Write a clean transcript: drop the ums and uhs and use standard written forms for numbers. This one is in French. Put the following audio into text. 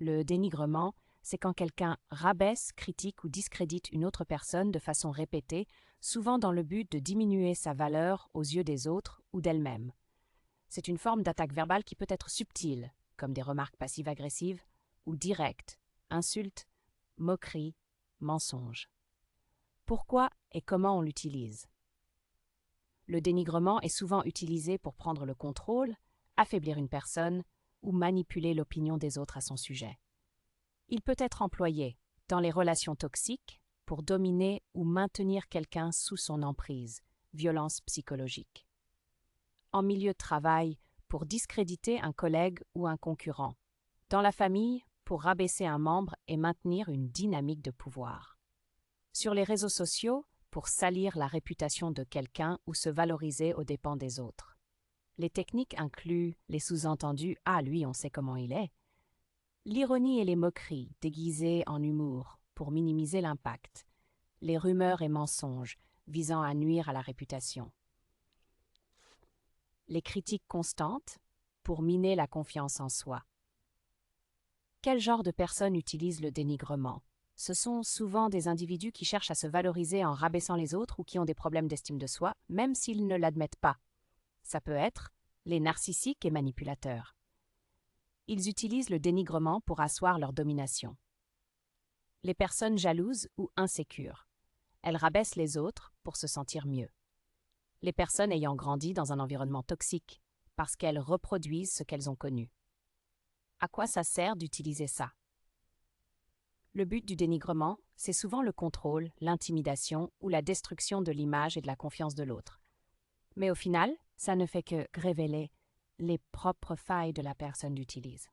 Le dénigrement, c'est quand quelqu'un rabaisse, critique ou discrédite une autre personne de façon répétée, souvent dans le but de diminuer sa valeur aux yeux des autres ou d'elle-même. C'est une forme d'attaque verbale qui peut être subtile, comme des remarques passives-agressives, ou directe, insultes, moqueries, mensonges. Pourquoi et comment on l'utilise? Le dénigrement est souvent utilisé pour prendre le contrôle, affaiblir une personne ou manipuler l'opinion des autres à son sujet. Il peut être employé dans les relations toxiques pour dominer ou maintenir quelqu'un sous son emprise, violence psychologique. En milieu de travail, pour discréditer un collègue ou un concurrent. Dans la famille, pour rabaisser un membre et maintenir une dynamique de pouvoir. Sur les réseaux sociaux, pour salir la réputation de quelqu'un ou se valoriser aux dépens des autres. Les techniques incluent les sous-entendus « Ah, lui, on sait comment il est », l'ironie et les moqueries déguisées en humour pour minimiser l'impact, les rumeurs et mensonges visant à nuire à la réputation, les critiques constantes pour miner la confiance en soi. Quel genre de personnes utilisent le dénigrement? Ce sont souvent des individus qui cherchent à se valoriser en rabaissant les autres ou qui ont des problèmes d'estime de soi, même s'ils ne l'admettent pas. Ça peut être les narcissiques et manipulateurs. Ils utilisent le dénigrement pour asseoir leur domination. Les personnes jalouses ou insécures. Elles rabaissent les autres pour se sentir mieux. Les personnes ayant grandi dans un environnement toxique, parce qu'elles reproduisent ce qu'elles ont connu. À quoi ça sert d'utiliser ça? Le but du dénigrement, c'est souvent le contrôle, l'intimidation ou la destruction de l'image et de la confiance de l'autre. Mais au final, ça ne fait que révéler les propres failles de la personne l'utilise.